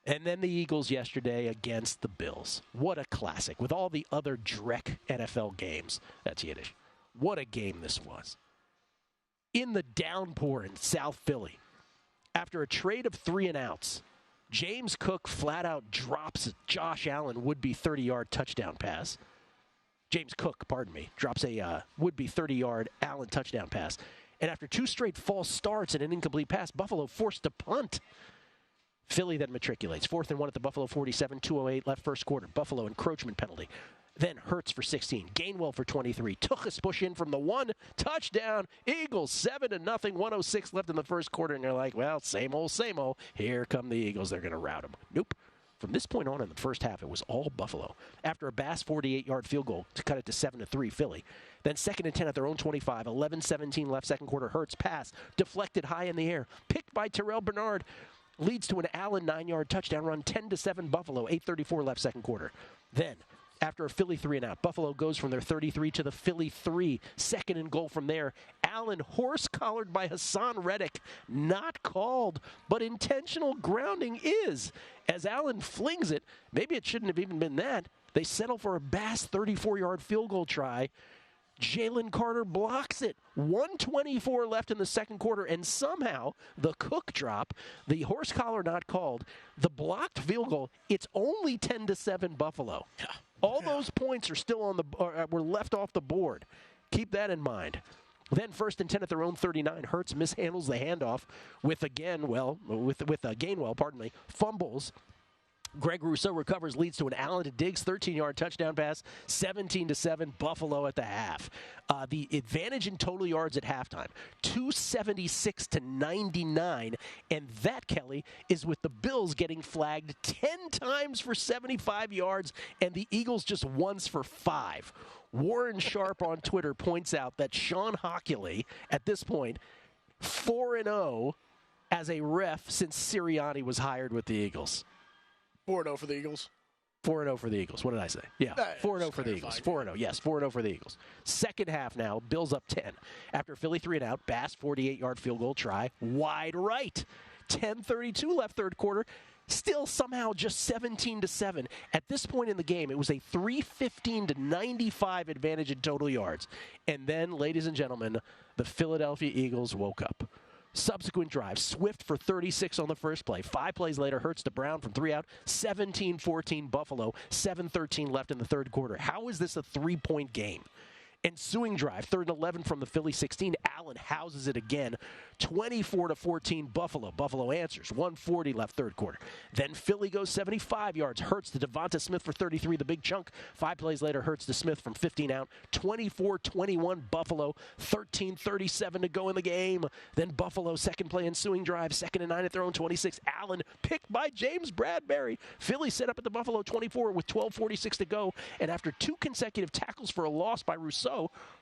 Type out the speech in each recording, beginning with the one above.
And then the Eagles yesterday against the Bills. What a classic. With all the other Dreck NFL games. That's Yiddish. What a game this was. In the downpour in South Philly, after a trade of 3 and outs, James Cook flat out drops Josh Allen would-be 30-yard touchdown pass. James Cook, pardon me, drops a would-be 30-yard Allen touchdown pass. And after 2 straight false starts and an incomplete pass, Buffalo forced to punt. Philly then matriculates. 4th and 1 at the Buffalo 47, 2:08 left first quarter. Buffalo encroachment penalty. Then Hurts for 16. Gainwell for 23. Tuchus push in from the 1. Touchdown. Eagles 7-0. 1:06 left in the first quarter. And you're like, well, same old, same old. Here come the Eagles. They're going to rout them. Nope. From this point on in the first half, it was all Buffalo. After a Bass 48-yard field goal to cut it to 7-3 Philly. Then 2nd and 10 at their own 25. 11-17 left second quarter. Hurts pass. Deflected high in the air. Picked by Terrell Bernard. Leads to an Allen 9-yard touchdown run, 10-7 Buffalo, 8:34 left second quarter. Then, after a Philly 3 and out, Buffalo goes from their 33 to the Philly 3. 2nd and goal from there. Allen horse-collared by Hassan Reddick. Not called, but intentional grounding is. As Allen flings it, maybe it shouldn't have even been that. They settle for a Bass 34-yard field goal try. Jalen Carter blocks it. 1:24 left in the second quarter, and somehow the Cook drop, the horse collar not called, the blocked field goal, it's only 10-7 Buffalo. All those points are still on were left off the board. Keep that in mind. Then 1st and 10 at their own 39. Hurts mishandles the handoff with Gainwell, fumbles. Greg Rousseau recovers, leads to an Allen to Diggs 13-yard touchdown pass, 17-7 Buffalo at the half. The advantage in total yards at halftime, 276-99, and that, Kelly, is with the Bills getting flagged 10 times for 75 yards and the Eagles just once for 5. Warren Sharp on Twitter points out that Sean Hockley, at this point, 4-0 as a ref since Sirianni was hired with the Eagles. 4-0 for the Eagles. 4-0 for the Eagles. What did I say? Yeah, 4-0 for the Eagles. 4-0, yes, 4-0 for the Eagles. Second half now, Bills up 10. After Philly 3 and out, Bass 48-yard field goal try, wide right. 10:32 left third quarter. Still somehow just 17-7. At this point in the game, it was a 315-95 advantage in total yards. And then, ladies and gentlemen, the Philadelphia Eagles woke up. Subsequent drive, Swift for 36 on the first play. 5 plays later, Hurts to Brown from 3 out. 17-14 Buffalo. 7:13 left in the third quarter. How is this a 3-point game? Ensuing drive, 3rd and 11 from the Philly 16. Allen houses it again. 24-14 Buffalo. Buffalo answers. 1:40 left third quarter. Then Philly goes 75 yards. Hurts to Devonta Smith for 33, the big chunk. 5 plays later, Hurts to Smith from 15 out. 24-21 Buffalo. 13:37 to go in the game. Then Buffalo, second play ensuing drive. 2nd and 9 at their own 26. Allen picked by James Bradbury. Philly set up at the Buffalo 24 with 12:46 to go. And after 2 consecutive tackles for a loss by Rousseau,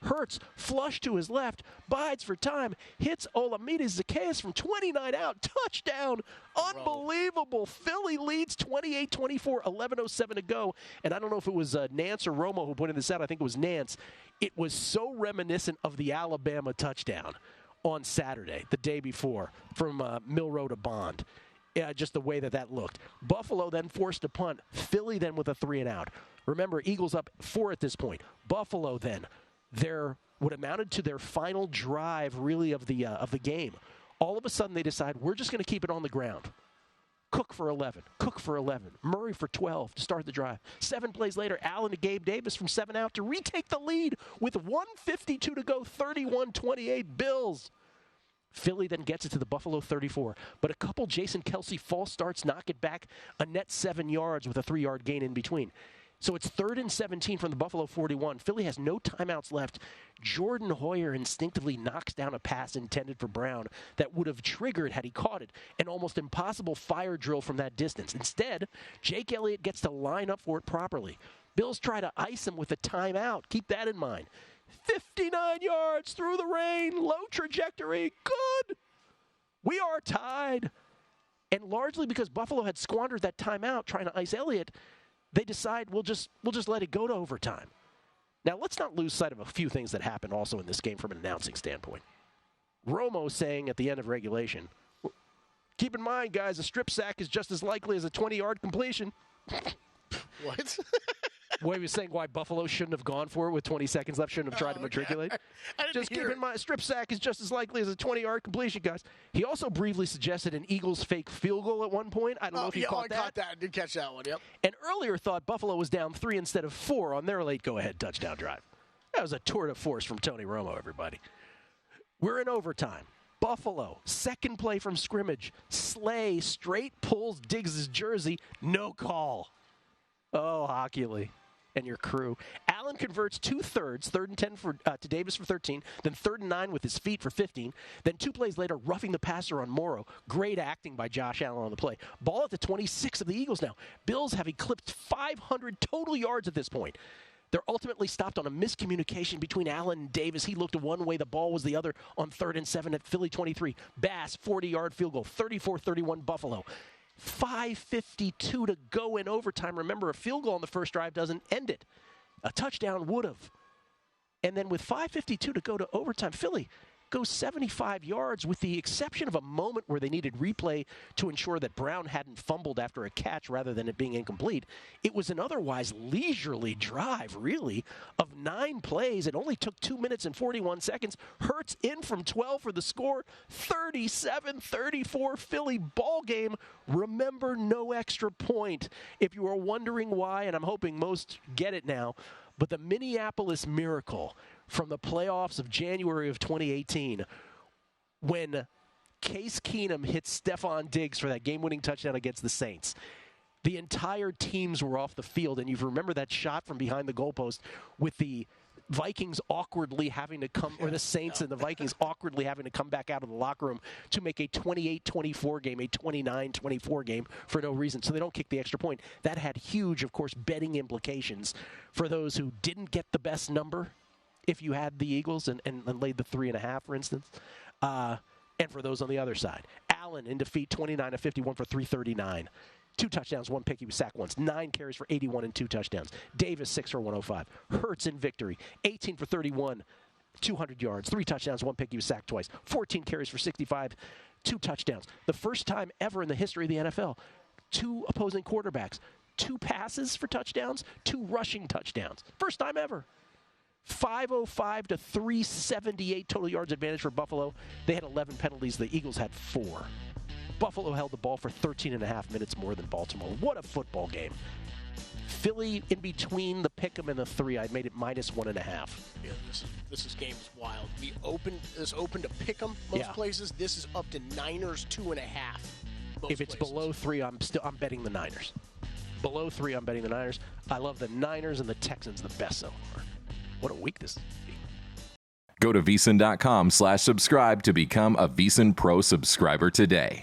Hurts flush to his left, bides for time, hits Olamides Zacchaeus from 29 out, touchdown, unbelievable. Philly leads 28-24, 11:07 to go, and I don't know if it was Nance or Romo who pointed this out. I think it was Nance. It was so reminiscent of the Alabama touchdown on Saturday, the day before, from Milroe to Bond. Just the way that looked. Buffalo then forced to punt. Philly then with a 3 and out. Remember, Eagles up 4 at this point. Buffalo then, what amounted to their final drive, really, of the game. All of a sudden, they decide, we're just going to keep it on the ground. Cook for 11. Murray for 12 to start the drive. 7 plays later, Allen to Gabe Davis from 7 out to retake the lead with 1:52 to go, 31-28 Bills. Philly then gets it to the Buffalo 34. But a couple Jason Kelce false starts knock it back a net 7 yards with a 3-yard gain in between. So it's 3rd and 17 from the Buffalo 41. Philly has no timeouts left. Jordan Hoyer instinctively knocks down a pass intended for Brown that would have triggered, had he caught it, an almost impossible fire drill from that distance. Instead, Jake Elliott gets to line up for it properly. Bills try to ice him with a timeout. Keep that in mind. 59 yards through the rain, low trajectory, good. We are tied. And largely because Buffalo had squandered that timeout trying to ice Elliott, they decide we'll just let it go to overtime. Now, let's not lose sight of a few things that happened also in this game from an announcing standpoint. Romo saying at the end of regulation, Keep in mind, guys, a strip sack is just as likely as a 20-yard completion. What? What he was saying why Buffalo shouldn't have gone for it with 20 seconds left, shouldn't have tried to matriculate. Just keep in mind, a strip sack is just as likely as a 20-yard completion, guys. He also briefly suggested an Eagles fake field goal at one point. I don't know if you caught that. I caught that. I did catch that one, yep. And earlier thought Buffalo was down 3 instead of 4 on their late go-ahead touchdown drive. That was a tour de force from Tony Romo, everybody. We're in overtime. Buffalo, second play from scrimmage. Slay straight pulls Diggs' jersey. No call. Oh, Hockley and your crew. Allen converts 2/3, 3rd and 10 to Davis for 13, then 3rd and 9 with his feet for 15, then 2 plays later roughing the passer on Morrow. Great acting by Josh Allen on the play. Ball at the 26 of the Eagles now. Bills have eclipsed 500 total yards at this point. They're ultimately stopped on a miscommunication between Allen and Davis. He looked one way, the ball was the other on 3rd and 7 at Philly 23. Bass, 40-yard field goal, 34-31 Buffalo. 5:52 to go in overtime. Remember, a field goal on the first drive doesn't end it. A touchdown would have. And then with 5:52 to go to overtime, Philly goes 75 yards with the exception of a moment where they needed replay to ensure that Brown hadn't fumbled after a catch rather than it being incomplete. It was an otherwise leisurely drive, really, of 9 plays. It only took 2 minutes and 41 seconds. Hurts in from 12 for the score. 37-34 Philly ball game. Remember, no extra point. If you are wondering why, and I'm hoping most get it now, but the Minneapolis Miracle from the playoffs of January of 2018, when Case Keenum hit Stephon Diggs for that game-winning touchdown against the Saints, the entire teams were off the field, and you remember that shot from behind the goalpost with the Vikings awkwardly having to come, or the Saints and the Vikings awkwardly having to come back out of the locker room to make a 28-24 game, a 29-24 game for no reason, so they don't kick the extra point. That had huge, of course, betting implications for those who didn't get the best number if you had the Eagles and laid the 3.5, for instance, and for those on the other side. Allen in defeat, 29-51 for 339. 2 touchdowns, 1 pick. He was sacked once. 9 carries for 81 and 2 touchdowns. Davis, 6 for 105. Hurts in victory, 18 for 31, 200 yards. 3 touchdowns, 1 pick. He was sacked twice. 14 carries for 65, 2 touchdowns. The first time ever in the history of the NFL, 2 opposing quarterbacks, 2 passes for touchdowns, 2 rushing touchdowns. First time ever. 505 to 378 total yards advantage for Buffalo. They had 11 penalties. The Eagles had 4. Buffalo held the ball for 13.5 minutes more than Baltimore. What a football game. Philly in between the pick'em and the 3. I made it minus 1.5. Yeah, this game is wild. This opened to pick'em most places. This is up to Niners 2.5. If it's below 3, I'm betting the Niners. Below 3, I'm betting the Niners. I love the Niners and the Texans the best so far. What a week this is. Go to VSiN.com/subscribe to become a VSiN Pro subscriber today.